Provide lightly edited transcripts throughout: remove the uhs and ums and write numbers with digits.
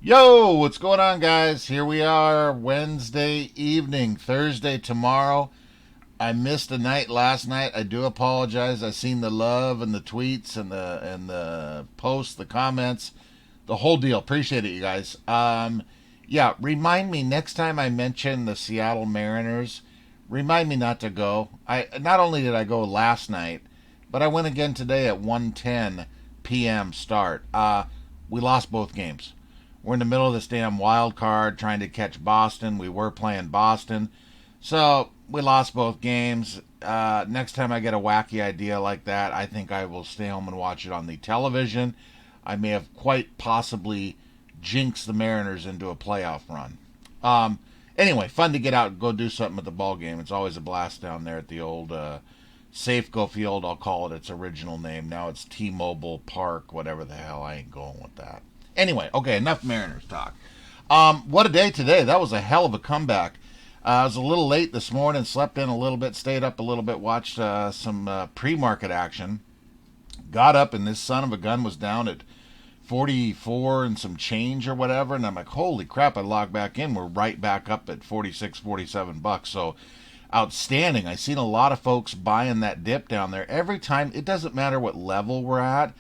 Yo, what's going on, guys? Here we are, Wednesday evening, Thursday tomorrow. I missed a night last night. I do apologize. I seen the love and the tweets and the posts, the comments, the whole deal. Appreciate it, you guys. Yeah, remind me next time I mention the Seattle Mariners. Remind me not to go. I not only did I go last night, but I went again today at 1:10 p.m. start. We lost both games. We're in the middle of this damn wild card trying to catch Boston. We were playing Boston. So we lost both games. Next time I get a wacky idea like that, I think I will stay home and watch it on the television. I may have quite possibly jinxed the Mariners into a playoff run. Anyway, fun to get out and go do something at the ball game. It's always a blast down there at the old Safeco Field. I'll call it its original name. Now it's T-Mobile Park, whatever the hell. I ain't going with that. Anyway, okay, enough Mariners talk. What a day today. That was a hell of a comeback. I was a little late this morning, slept in a little bit, stayed up a little bit, watched some pre-market action. Got up, and this son of a gun was down at 44 and some change or whatever, and I'm like, holy crap, I logged back in. We're right back up at 46, 47 bucks. So outstanding. I seen a lot of folks buying that dip down there. Every time, it doesn't matter what level we're at.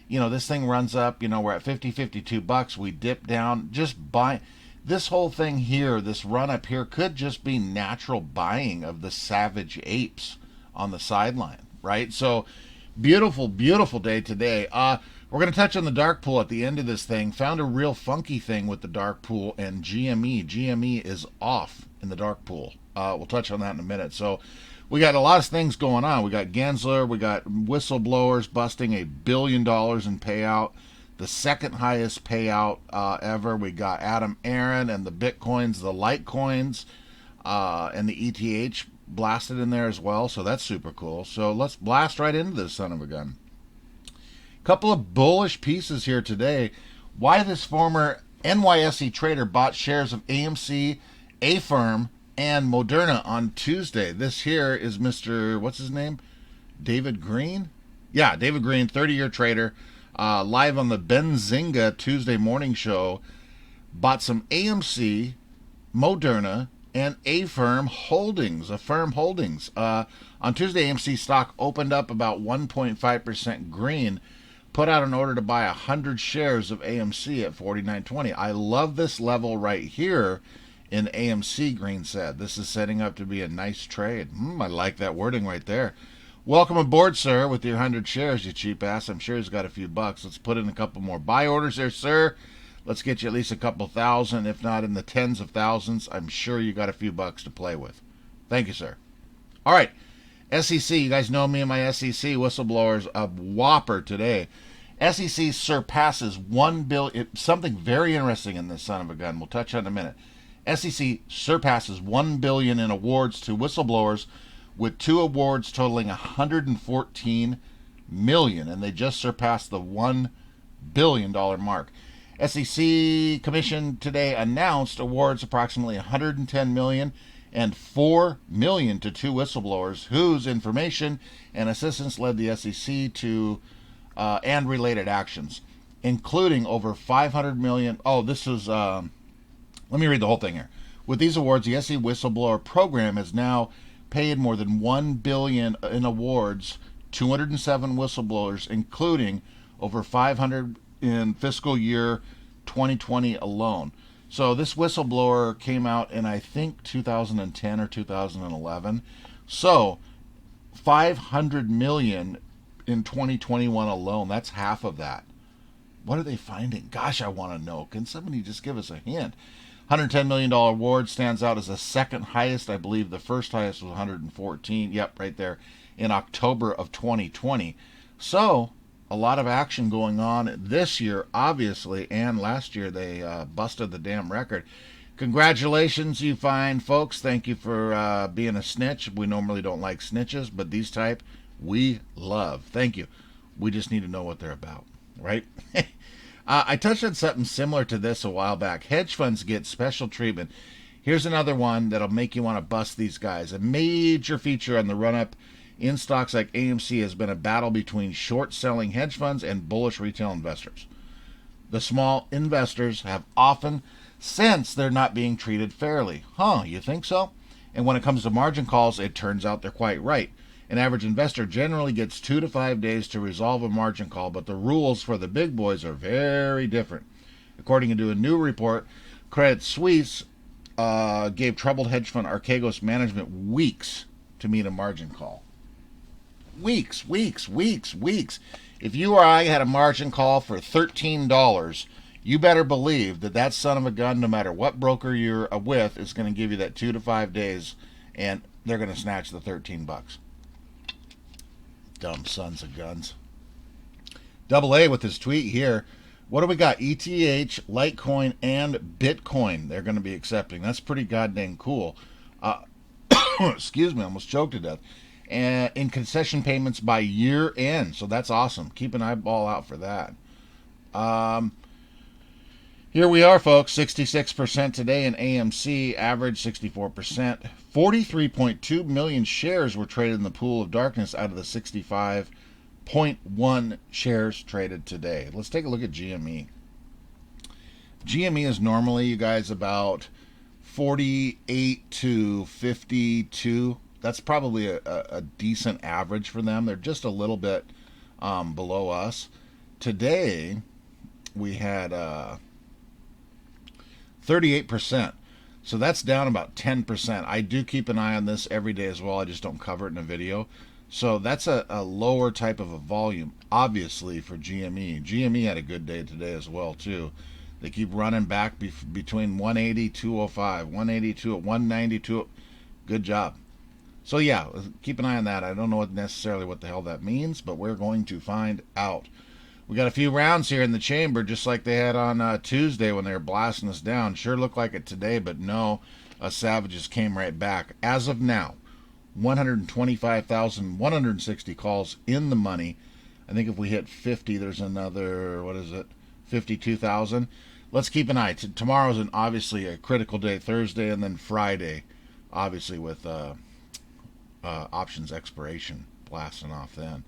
This thing runs up, we're at 50, 52 bucks. We dip down, just buy. This whole thing here, this run up here, could just be natural buying of the savage apes on the sideline, right? So, beautiful, beautiful day today. We're going to touch on the dark pool at the end of this thing. Found a real funky thing with the dark pool and GME. GME is off in the dark pool. We'll touch on that in a minute. So, we got a lot of things going on. We got Gensler, we got Whistleblowers busting $1 billion in payout, the second highest payout ever. We got Adam Aaron and the Bitcoins, the Litecoins, and the ETH blasted in there as well. So that's super cool. So let's blast right into this son of a gun. Couple of bullish pieces here today. Why this former NYSE trader bought shares of AMC, A-Firm, and Moderna on Tuesday. This here is Mr. What's his name? David Green? Yeah, David Green, 30-year trader, live on the Benzinga Tuesday morning show. Bought some AMC, Moderna, and A-Firm Holdings, Affirm Holdings. On Tuesday, AMC stock opened up about 1.5% green. Put out an order to buy 100 shares of AMC at $49.20. I love this level right here in AMC, Green said. This is setting up to be a nice trade. I like that wording right there. Welcome aboard, sir, with your 100 shares, you cheap ass. I'm sure he's got a few bucks. Let's put in a couple more buy orders there, sir. Let's get you at least a couple thousand, if not in the tens of thousands. I'm sure you got a few bucks to play with. Thank you, sir. All right, SEC. You guys know me and my SEC whistleblowers. A whopper today. SEC surpasses $1 billion. Something very interesting in this son of a gun. We'll touch on in a minute. SEC surpasses $1 billion in awards to whistleblowers, with 2 awards totaling $114 million, and they just surpassed the $1 billion mark. SEC Commission today announced awards approximately $110 million and $4 million to 2 whistleblowers whose information and assistance led the SEC to and related actions, including over $500 million. Oh, this is. Let me read the whole thing here. With these awards, the SEC Whistleblower Program has now paid more than $1 billion in awards, 207 whistleblowers, including over 500 in fiscal year 2020 alone. So this whistleblower came out in, I think, 2010 or 2011. So $500 million in 2021 alone. That's half of that. What are they finding? Gosh, I want to know. Can somebody just give us a hint? $110 million award stands out as the second highest. I believe the first highest was 114. Yep, right there in October of 2020. So a lot of action going on this year, obviously, and last year they busted the damn record. Congratulations, you fine folks. Thank you for being a snitch. We normally don't like snitches, but these type we love. Thank you. We just need to know what they're about, right? I touched on something similar to this a while back. Hedge funds get special treatment. Here's another one that'll make you want to bust these guys. A major feature on the run-up in stocks like AMC has been a battle between short-selling hedge funds and bullish retail investors. The small investors have often sensed they're not being treated fairly. Huh, you think so? And when it comes to margin calls, it turns out they're quite right. An average investor generally gets 2 to 5 days to resolve a margin call, but the rules for the big boys are very different. According to a new report, Credit Suisse gave troubled hedge fund Archegos Management weeks to meet a margin call. Weeks. If you or I had a margin call for $13, you better believe that that son of a gun, no matter what broker you're with, is going to give you that 2 to 5 days, and they're going to snatch the $13. Dumb sons of guns. Double A with his tweet here. What do we got? ETH, Litecoin, and Bitcoin they're going to be accepting. That's pretty goddamn cool. Excuse me, I almost choked to death. And in concession payments by year end. So that's awesome. Keep an eyeball out for that. Here we are, folks. 66% today in AMC, average 64%. 43.2 million shares were traded in the pool of darkness out of the 65.1 shares traded today. Let's take a look at GME. GME is normally, you guys, about 48 to 52. That's probably a decent average for them. They're just a little bit below us. Today, we had 38%. So that's down about 10%. I do keep an eye on this every day as well. I just don't cover it in a video. So that's a lower type of a volume, obviously, for GME. GME had a good day today as well, too. They keep running back between 180, 205, 182 at 192. Good job. So yeah, keep an eye on that. I don't know necessarily what the hell that means, but we're going to find out. We got a few rounds here in the chamber, just like they had on Tuesday when they were blasting us down. Sure looked like it today, but no, Savages came right back. As of now, 125,160 calls in the money. I think if we hit 50, there's another, 52,000. Let's keep an eye. Tomorrow's obviously a critical day, Thursday, and then Friday, obviously with options expiration blasting off then.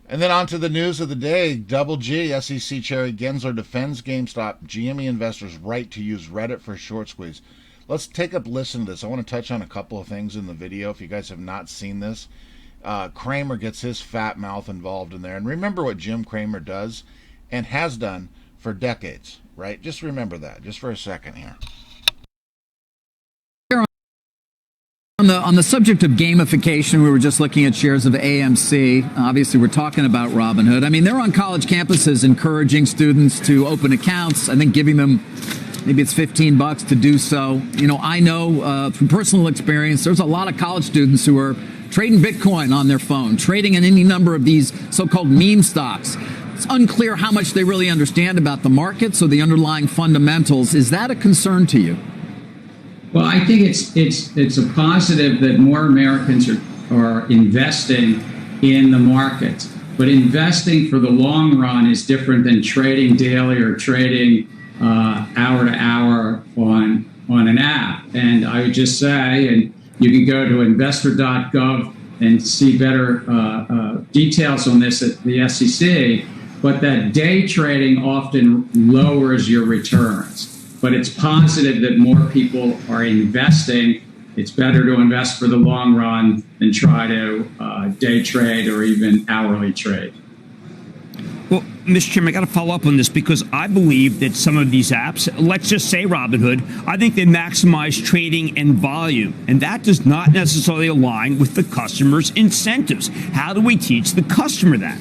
And then on to the news of the day. Double G, SEC Chair Gensler defends GameStop GME investors' right to use Reddit for short squeeze. Let's take a listen to this. I want to touch on a couple of things in the video. If you guys have not seen this, Cramer gets his fat mouth involved in there. And remember what Jim Cramer does and has done for decades, right? Just remember that, just for a second here. On the subject of gamification, we were just looking at shares of AMC. Obviously, we're talking about Robinhood. I mean, they're on college campuses encouraging students to open accounts. I think giving them, maybe it's $15 to do so. You know, I know from personal experience, there's a lot of college students who are trading Bitcoin on their phone, trading in any number of these so-called meme stocks. It's unclear how much they really understand about the markets or the underlying fundamentals. Is that a concern to you? Well, I think it's a positive that more Americans are investing in the markets. But investing for the long run is different than trading daily or trading hour to hour on an app. And I would just say, and you can go to investor.gov and see better details on this at the SEC, but that day trading often lowers your returns. But it's positive that more people are investing. It's better to invest for the long run than try to day trade or even hourly trade. Well, Mr. Chairman, I got to follow up on this because I believe that some of these apps, let's just say Robinhood, I think they maximize trading and volume, and that does not necessarily align with the customer's incentives. How do we teach the customer that?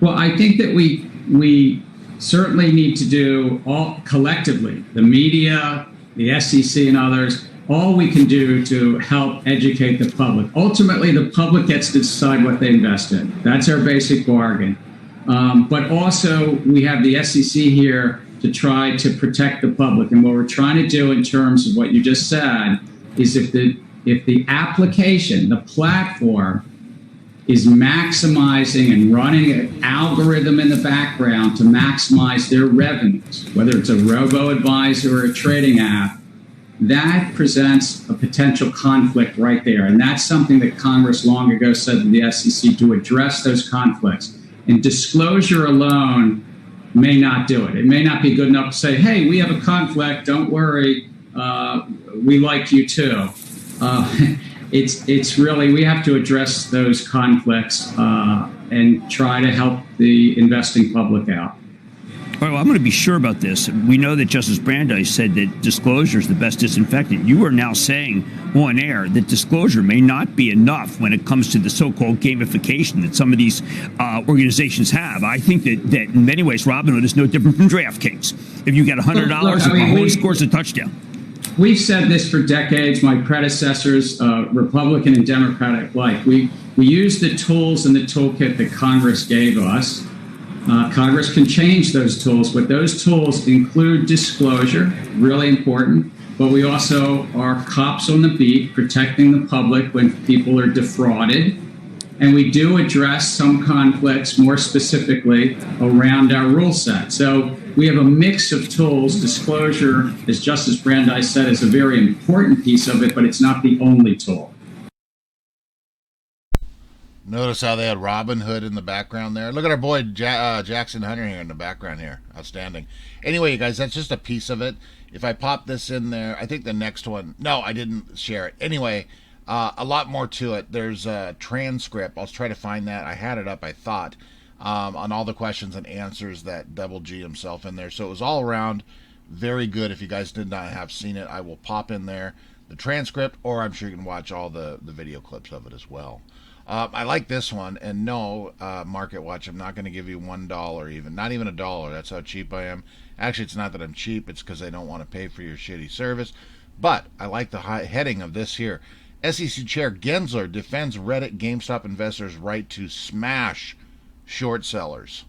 Well, I think that we certainly need to do all collectively, the media, the SEC and others, all we can do to help educate the public. Ultimately, the public gets to decide what they invest in. That's our basic bargain. But also we have the SEC here to try to protect the public. And what we're trying to do in terms of what you just said is if the application, the platform, is maximizing and running an algorithm in the background to maximize their revenues, whether it's a robo-advisor or a trading app, that presents a potential conflict right there. And that's something that Congress long ago said to the SEC to address those conflicts. And disclosure alone may not do it. It may not be good enough to say, hey, we have a conflict, don't worry, we like you too. It's really, we have to address those conflicts and try to help the investing public out. All right, well, I'm going to be sure about this. We know that Justice Brandeis said that disclosure is the best disinfectant. You are now saying on air that disclosure may not be enough when it comes to the so-called gamification that some of these organizations have. I think that in many ways, Robinhood is no different from DraftKings. If you get $100, if Mahomes scores a touchdown. We've said this for decades. My predecessors, Republican and Democratic alike, we use the tools in the toolkit that Congress gave us. Congress can change those tools, but those tools include disclosure, really important. But we also are cops on the beat, protecting the public when people are defrauded. And we do address some conflicts more specifically around our rule set. So we have a mix of tools. Disclosure, as Justice Brandeis said, is a very important piece of it, but it's not the only tool. Notice how they had Robin Hood in the background there. Look at our boy Jackson Hunter here in the background here. Outstanding. Anyway, you guys, that's just a piece of it. If I pop this in there, I think the next one... No, I didn't share it. Anyway, a lot more to it. There's a transcript. I'll try to find that. I had it up, I thought, on all the questions and answers that Double G himself in there. So it was all around very good. If you guys did not have seen it, I will pop in there the transcript, or I'm sure you can watch all the video clips of it as well. I like this one, and no, Market Watch, I'm not going to give you $1 even. Not even $1. That's how cheap I am. Actually, it's not that I'm cheap. It's because I don't want to pay for your shitty service. But I like the heading of this here. SEC Chair Gensler defends Reddit GameStop investors' right to smash short sellers.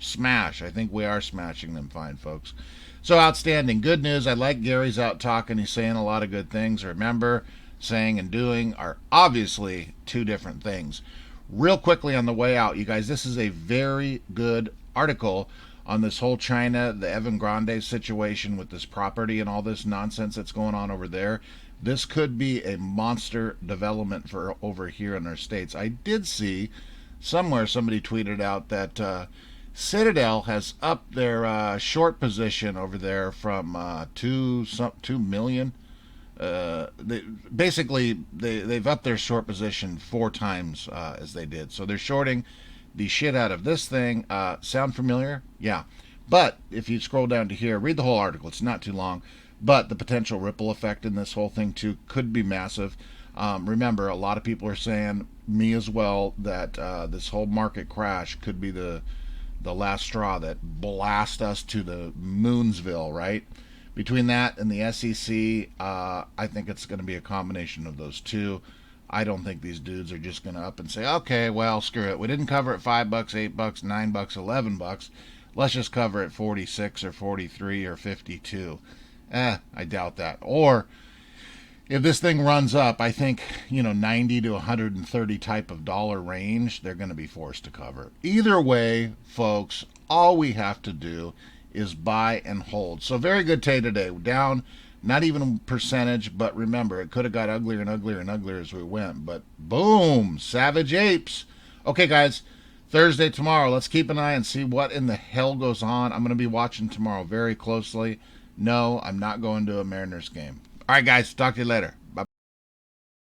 Smash. I think we are smashing them fine, folks. So outstanding. Good news. I like Gary's out talking. He's saying a lot of good things. Remember, saying and doing are obviously two different things. Real quickly on the way out, you guys, this is a very good article on this whole China, the Evergrande situation with this property and all this nonsense that's going on over there. This could be a monster development for over here in our states. I did see somewhere somebody tweeted out that Citadel has upped their short position over there from 2 million. They've upped their short position 4 times as they did. So they're shorting the shit out of this thing. Sound familiar? Yeah. But if you scroll down to here, read the whole article. It's not too long. But the potential ripple effect in this whole thing too could be massive. Remember, a lot of people are saying, me as well, that this whole market crash could be the last straw that blasts us to the Moonsville, right? Between that and the SEC, I think it's going to be a combination of those two. I don't think these dudes are just going to up and say, okay, well, screw it. We didn't cover it $5, $8, $9, $11. Let's just cover it 46 or 43 or 52. I doubt that. Or if this thing runs up, I think, 90 to 130 type of dollar range, they're going to be forced to cover. Either way, folks, all we have to do is buy and hold. So very good day today. Down, not even a percentage, but remember, it could have got uglier and uglier and uglier as we went. But boom, savage apes. Okay, guys, Thursday tomorrow. Let's keep an eye and see what in the hell goes on. I'm going to be watching tomorrow very closely. No, I'm not going to a Mariners game. All right, guys, talk to you later.